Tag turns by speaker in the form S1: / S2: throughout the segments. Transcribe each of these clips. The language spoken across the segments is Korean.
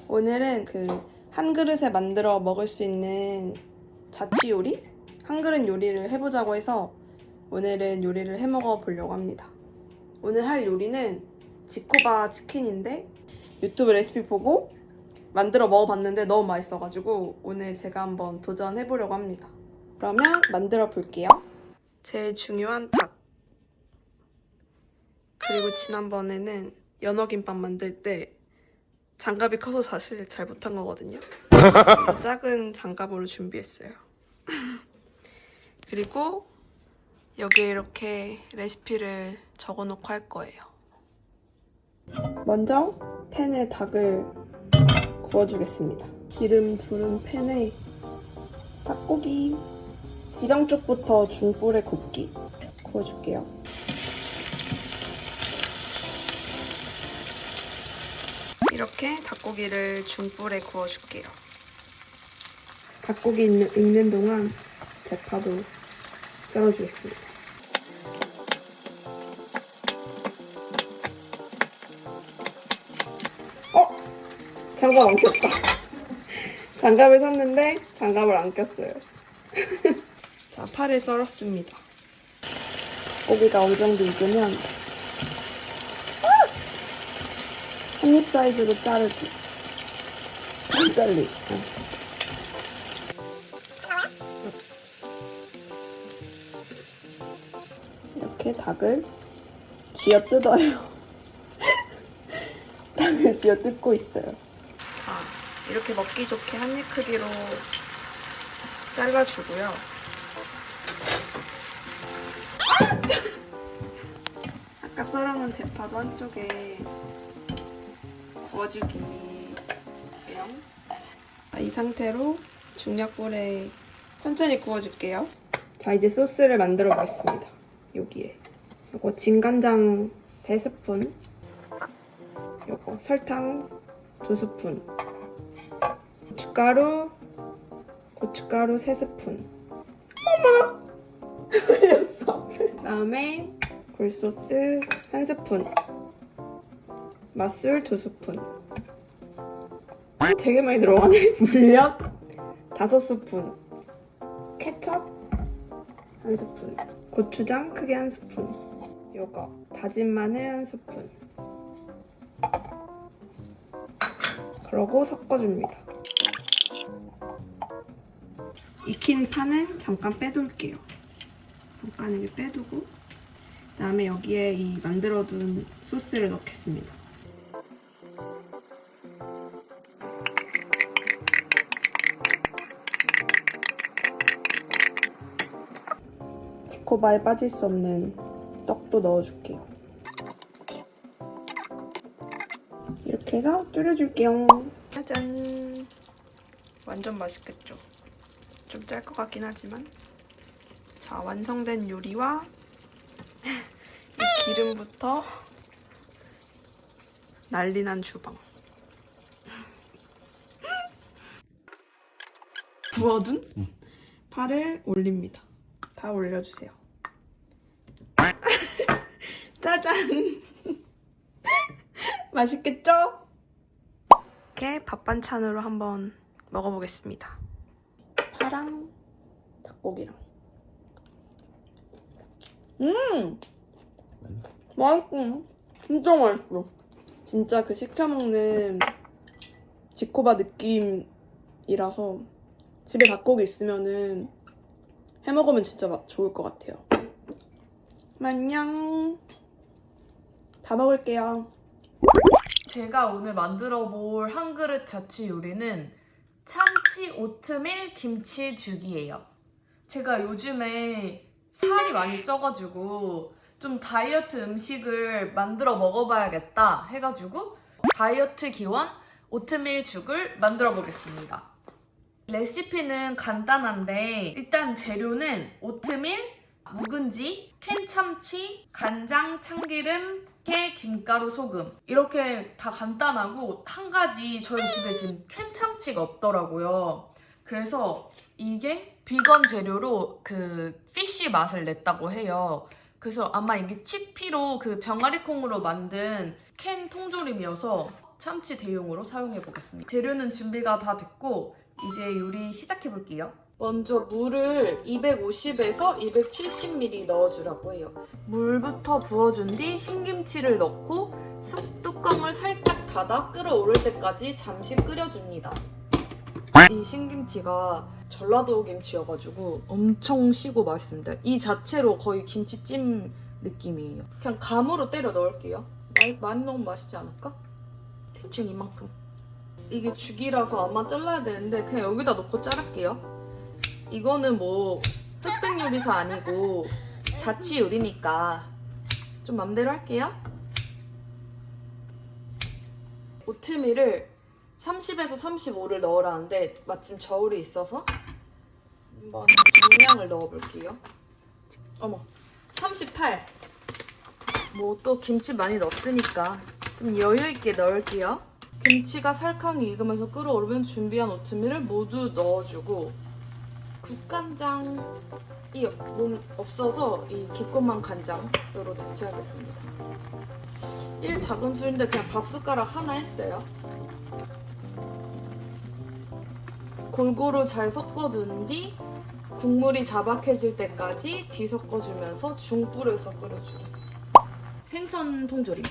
S1: 오늘은 한 그릇에 만들어 먹을 수 있는 자취 요리? 한 그릇 요리를 해보자고 해서 오늘은 요리를 해 먹어 보려고 합니다. 오늘 할 요리는 지코바 치킨인데 유튜브 레시피 보고 만들어 먹어봤는데 너무 맛있어가지고 오늘 제가 한번 도전해 보려고 합니다. 그러면 만들어 볼게요. 제일 중요한 닭. 그리고 지난번에는 연어김밥 만들 때 장갑이 커서 사실 잘 못한 거거든요. 그래서 작은 장갑으로 준비했어요. 그리고 여기에 이렇게 레시피를 적어놓고 할 거예요. 먼저 팬에 닭을 구워주겠습니다. 기름 두른 팬에 닭고기 지방 쪽부터 중불에 굽기 구워줄게요. 이렇게 닭고기를 중불에 구워줄게요. 닭고기 익는 동안 대파도 썰어주겠습니다. 장갑 안 꼈다. 장갑을 샀는데 장갑을 안 꼈어요. 자, 파를 썰었습니다. 닭고기가 어느 정도 익으면 한입 사이즈로 자르기. 안 잘리. 이렇게 닭을 쥐어 뜯어요. 닭을 쥐어 뜯고 있어요. 자, 이렇게 먹기 좋게 한입 크기로 잘라주고요. 아까 썰어놓은 대파도 한쪽에 구워주기예요. 이 상태로 중약불에 천천히 구워줄게요. 자, 이제 소스를 만들어 보겠습니다. 여기에 요거 진간장 3스푼, 요거 설탕 2스푼, 고춧가루 3스푼. 어머! 흘렸어. 그다음에 굴소스 1스푼, 맛술 2스푼. 되게 많이 들어가네. 물엿 5스푼, 케첩 1스푼, 고추장 크게 1스푼, 요거 다진 마늘 1스푼. 그러고 섞어줍니다. 익힌 파는 잠깐 빼둘게요. 잠깐 이렇게 빼두고 그다음에 여기에 이 만들어둔 소스를 넣겠습니다. 지코바에 빠질 수 없는 떡도 넣어줄게요. 이렇게 해서 졸여줄게요. 짜잔! 완전 맛있겠죠? 좀 짤 것 같긴 하지만. 자, 완성된 요리와 이 기름부터 난리난 주방. 부어둔 파를 올립니다. 다 올려주세요. 짜잔! 맛있겠죠? 이렇게 밥 반찬으로 한번 먹어보겠습니다. 파랑 닭고기랑. 맛있어. 진짜 맛있어. 진짜 그 시켜먹는 지코바 느낌이라서 집에 닭고기 있으면은 해먹으면 진짜 좋을 것 같아요. 안녕. 다 먹을게요.
S2: 제가 오늘 만들어 볼 한 그릇 자취 요리는 참치 오트밀 김치죽이에요. 제가 요즘에 살이 많이 쪄가지고 좀 다이어트 음식을 만들어 먹어봐야겠다 해가지고 다이어트 기원 오트밀 죽을 만들어 보겠습니다. 레시피는 간단한데 일단 재료는 오트밀, 묵은지, 캔 참치, 간장, 참기름, 깨, 김가루, 소금 이렇게 다 간단하고 한 가지 저희 집에 지금 캔 참치가 없더라고요. 그래서 이게 비건 재료로 그 피쉬 맛을 냈다고 해요. 그래서 아마 이게 치피로 그 병아리 콩으로 만든 캔 통조림이어서 참치 대용으로 사용해 보겠습니다. 재료는 준비가 다 됐고 이제 요리 시작해 볼게요. 먼저 물을 250에서 270ml 넣어주라고 해요. 물부터 부어준 뒤 신김치를 넣고 뚜껑을 살짝 닫아 끓어오를 때까지 잠시 끓여줍니다. 이 신김치가 전라도 김치여가지고 엄청 시고 맛있습니다. 이 자체로 거의 김치찜 느낌이에요. 그냥 감으로 때려 넣을게요. 많이 넣으면 맛있지 않을까? 대충 이만큼. 이게 죽이라서 아마 잘라야 되는데 그냥 여기다 넣고 자를게요. 이거는 뭐 흑백 요리사 아니고 자취 요리니까 좀 맘대로 할게요. 오트밀을 30에서 35를 넣으라는데 마침 저울이 있어서 한번 정량을 넣어볼게요. 어머, 38. 뭐 또 김치 많이 넣었으니까 좀 여유있게 넣을게요. 김치가 살캉 익으면서 끓어오르면 준비한 오트밀을 모두 넣어주고 국간장이 없어서 이 기꼬만 간장으로 대체하겠습니다. 1작은술인데 그냥 밥숟가락 하나 했어요. 골고루 잘 섞어둔 뒤 국물이 자박해질 때까지 뒤섞어주면서 중불에서 끓여줘요. 생선 통조림.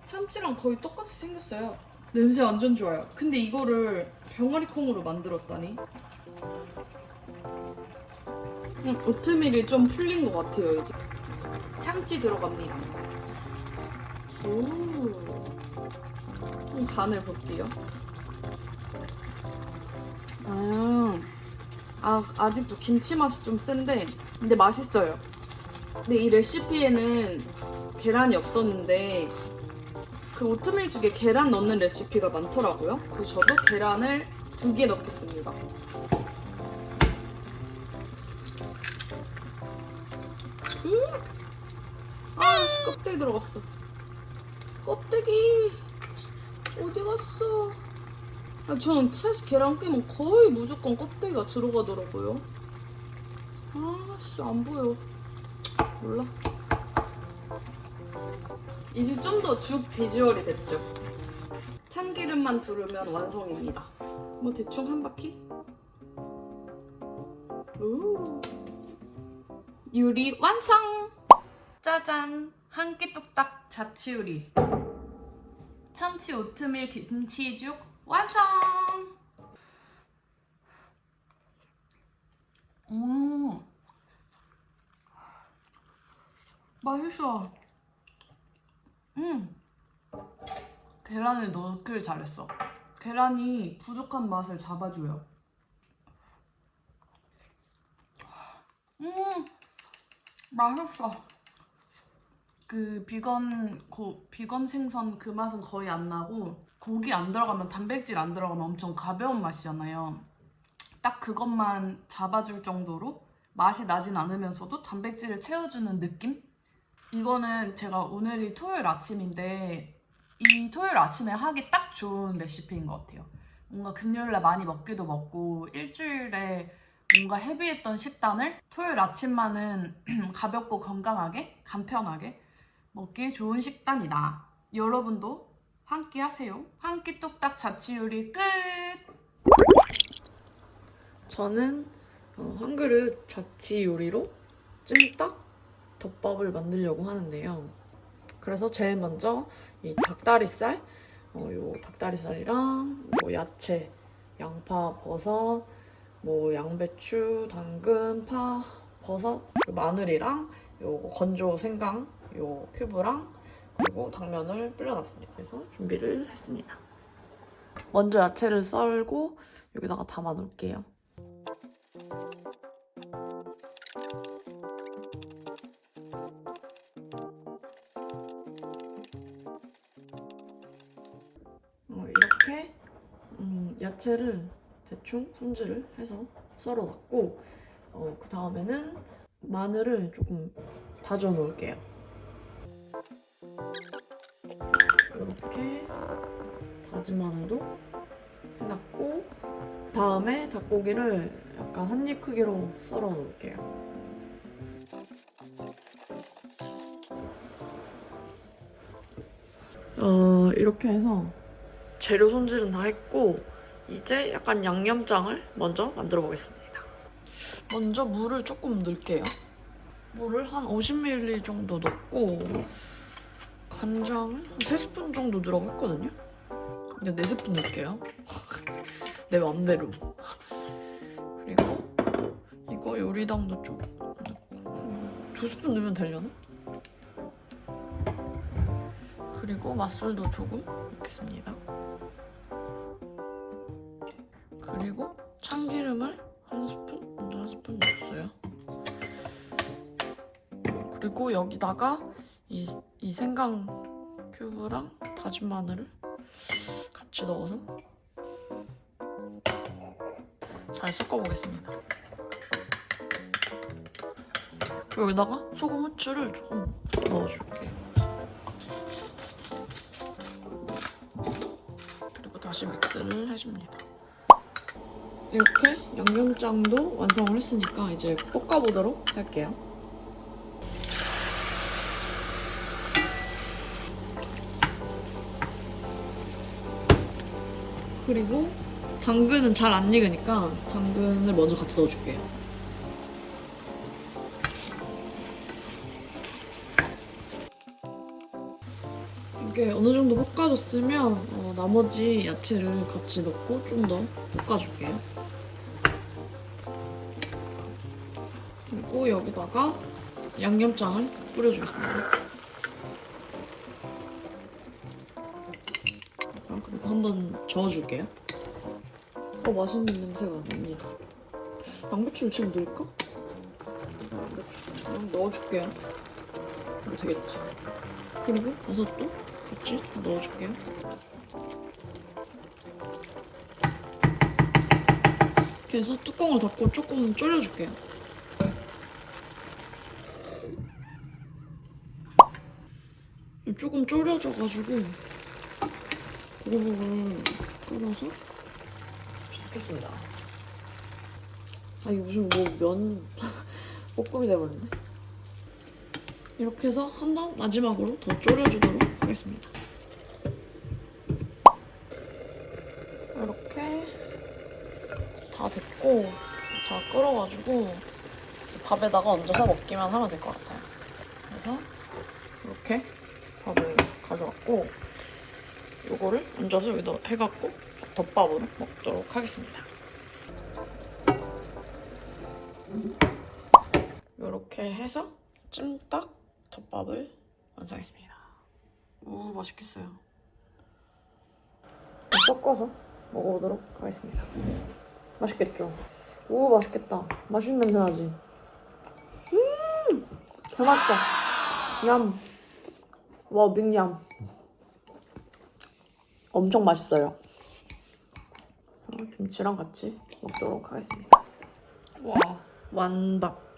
S2: 참치랑 거의 똑같이 생겼어요. 냄새 완전 좋아요. 근데 이거를 병아리콩으로 만들었다니. 오트밀이 좀 풀린 것 같아요, 이제. 참치 들어갑니다. 간을 볼게요. 아직도 김치 맛이 좀 센데 근데 맛있어요. 근데 이 레시피에는 계란이 없었는데 그 오트밀죽에 계란 넣는 레시피가 많더라고요. 그래서 저도 계란을 2개 넣겠습니다. 껍데기 들어갔어. 껍데기 어디 갔어? 저는 사실 계란 깨면 거의 무조건 껍데기가 들어가더라고요. 안 보여. 몰라. 이제 좀 더 죽 비주얼이 됐죠. 참기름만 두르면 완성입니다. 뭐 대충 한 바퀴? 요리 완성! 짜잔! 한 끼 뚝딱 자취 요리. 참치 오트밀 김치죽 완성! 맛있어. 계란을 넣길 잘했어. 계란이 부족한 맛을 잡아줘요. 맛있어. 그 비건 생선 그 맛은 거의 안 나고 고기 안 들어가면 단백질 안 들어가면 엄청 가벼운 맛이잖아요. 딱 그것만 잡아줄 정도로 맛이 나진 않으면서도 단백질을 채워주는 느낌? 이거는 제가 오늘이 토요일 아침인데 이 토요일 아침에 하기 딱 좋은 레시피인 것 같아요. 뭔가 금요일에 많이 먹기도 먹고 일주일에 뭔가 헤비했던 식단을 토요일 아침만은 가볍고 건강하게 간편하게 먹기 좋은 식단이다. 여러분도 한 끼 하세요. 한 끼 뚝딱 자취 요리 끝!
S1: 저는 한 그릇 자취 요리로 찜닭 덮밥을 만들려고 하는데요. 그래서 제일 먼저 이 닭다리살, 요 닭다리살이랑 뭐 야채, 양파, 버섯, 뭐 양배추, 당근, 파, 버섯, 마늘이랑 요 건조 생강, 요 큐브랑 그리고 당면을 불려놨습니다. 그래서 준비를 했습니다. 먼저 야채를 썰고 여기다가 담아 놓을게요. 이렇게 야채를 대충 손질을 해서 썰어놨고 그 다음에는 마늘을 조금 다져 놓을게요. 이렇게 다진 마늘도 해놨고 다음에 닭고기를 약간 한입 크기로 썰어 놓을게요.
S2: 이렇게 해서 재료 손질은 다 했고 이제 약간 양념장을 먼저 만들어 보겠습니다. 먼저 물을 조금 넣을게요. 물을 한 50ml 정도 넣고 간장을 한 3스푼 정도 넣으라고 했거든요. 근데 4스푼 넣을게요. 내 맘대로. 그리고 이거 요리당도 좀 넣고 2스푼 넣으면 되려나? 그리고 맛술도 조금 넣겠습니다. 그리고 참기름을 한 스푼? 먼저 한 스푼 넣었어요. 그리고 여기다가 이 생강 큐브랑 다진 마늘을 같이 넣어서 잘 섞어보겠습니다. 그리고 여기다가 소금, 후추를 조금 넣어줄게요. 그리고 다시 믹스를 해줍니다. 이렇게 양념장도 완성을 했으니까 이제 볶아보도록 할게요. 그리고 당근은 잘 안 익으니까 당근을 먼저 같이 넣어줄게요. 이게 어느 정도 볶아졌으면 나머지 야채를 같이 넣고 좀 더 볶아줄게요. 그리고 여기다가 양념장을 뿌려주겠습니다. 그리고 한번 저어줄게요. 맛있는 냄새가 납니다. 양배추를 지금 넣을까? 그럼 넣어줄게요. 그럼 되겠지. 그리고 버섯도 같이 다 넣어줄게요. 이렇게 해서 뚜껑을 닫고 조금 졸여줄게요. 조금 졸여져가지고 고루고루 끓여서 넣겠습니다. 이게 무슨 면 볶음이 돼버렸네. 이렇게 해서 한 번 마지막으로 더 졸여주도록 하겠습니다. 이렇게 다 됐고 다 끓어가지고 밥에다가 얹어서 먹기만 하면 될 것 같아요. 그래서 이렇게 밥을 가져왔고 이거를 얹어서 여기다 해갖고 덮밥으로 먹도록 하겠습니다. 이렇게 해서 찜닭 덮밥을 완성했습니다. 오, 맛있겠어요. 섞어서 먹어보도록 하겠습니다. 맛있겠죠? 오, 맛있겠다. 맛있는 냄새 나지? 개맛있다. 냠. 와, 빅냠. 엄청 맛있어요. 그래서 김치랑 같이 먹도록 하겠습니다. 와, 완밥.